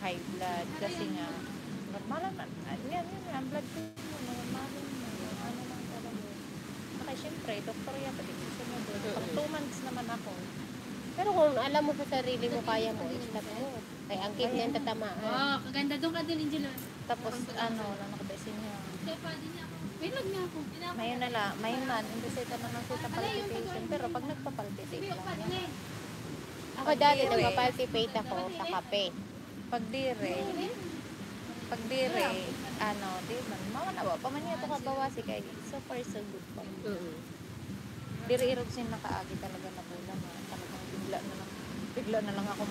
high blood kasi nga normal naman. Yan, ang blood ko normal naman. Ano lang talaga. Saka syempre, doktor yan, pati susunod. Pag 2 months naman ako. Pero kung alam mo sa sarili mo, kaya mo, stop mo. Kaya ang kid niyan tatamaan. Oh, kaganda doon ka din, Angelo. Tapos nakabesin niya. Bilog niya ako. Mayon na lang, mayon man, hindi sa naman kita palpitation. Pero pag nagpa-palpitate lang yan. Ako dati nagpa-palpipate ako sa kape. Pag dire, di man, mawanawa pa man ito kabawasi kay so far so good pa. Dire irog sin nakaagi talaga na bulan na talagang bigla na lang ako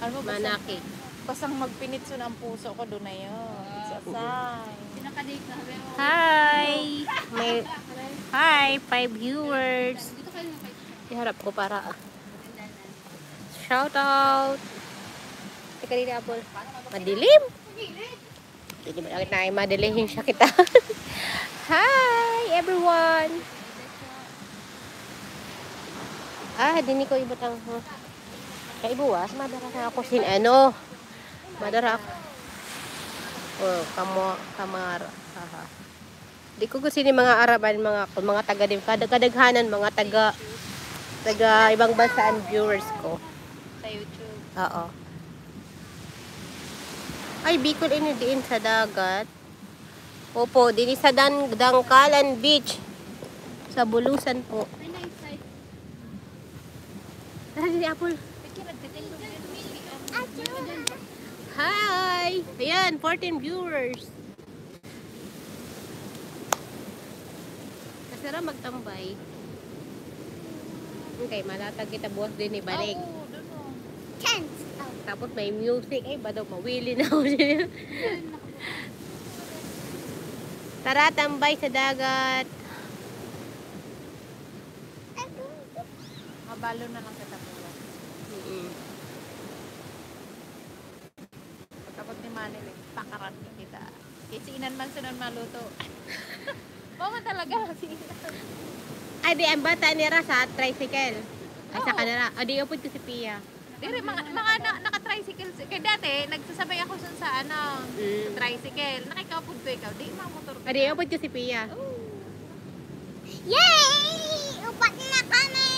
ano mo Manaki. Pasang magpinitso ng puso ko doon na yun. It's a sign. Sinakadate na. Hi! Hi, 5 viewers. Dito kayo na kayo. Iharap ko para shout out. Teka dito, Apple. Madilim. Hindi mo lang na madilim siya kita. Hi, everyone. Dini ko ibatang kaya ibuwas, madara na ako madara ako. Kamara. Di ko gusto ni mga Araban, mga taga din, kadaghanan, mga taga ibang bansa ang viewers ko. Sa YouTube. Oo. Ay, Bicol ini diin sa dagat. Opo, din sa Dangkalan Beach. Sa Bulusan po. Ay, nice side. Dali ni Apple. Hi! Ayan, 14 viewers. Kasara magtambay. Okay, malatag kita buwas din ni Banig. Chance! Tapos may music. Ay, ba daw mawili na ako siya. Tara, tambay sa dagat. Mabalo na lang kita buwan. Tapos ni Manil, pakarat kita. Kasi inan man sunan maluto. Mama talaga si Ay, di, ang bata nira sa tricycle. Ay, sa kanara. O, di, upod ko si Pia. Dire, mga naka-tricycle. Kaya dati, nagsasabay ako sa tricycle. Nakikaupod ko ikaw. Di, mga motor O, di, upod ko si Pia. Yay! Upat na kami!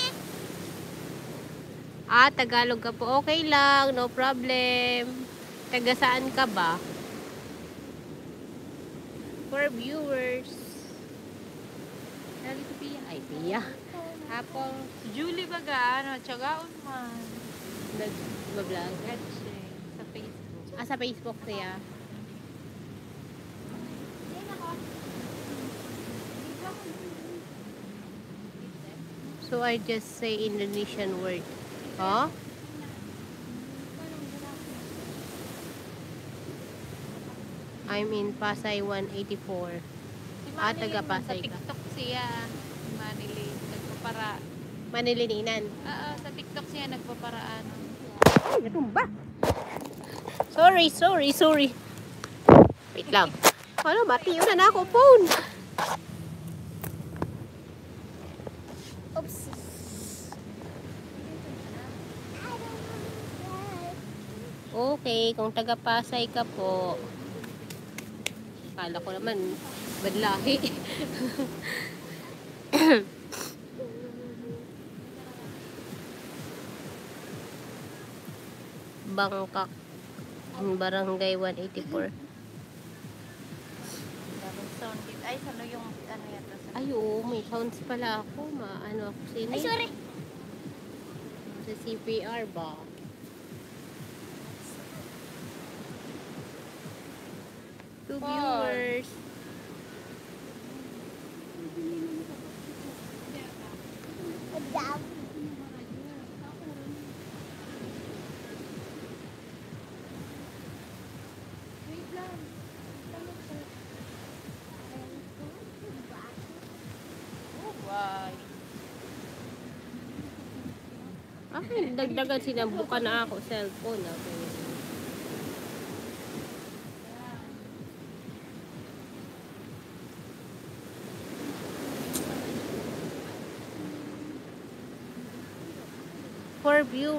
Tagalog ka po. Okay lang. No problem. Taga saan ka ba? For viewers. Dali si Pia. Ay, Pia. Apple. Julie baga, tsagaon man. Nag-vlog. Sa Facebook. Sa Facebook siya. So, I just say Indonesian word. Oh? I'm in Pasay 184. Taga Pasay ka. Sa TikTok siya. Si Manili. Nagpapara. Manilininan. Oo, sa TikTok siya nagpaparaan. Ay, natumba. Sorry. Wait lang. Ano, matiyo na ako phone. Oops. Okay, kung taga Pasay ka po. Kala ko naman, badlahi. Bangkok, Barangay 184. Ay, sano yung yata? Ay, oo, may sounds pala ako. Ano ako sini? Ay, sorry. Sa CPR ba? Two viewers. Madam. Why? Dagdagan sinabukan na ako cellphone. For view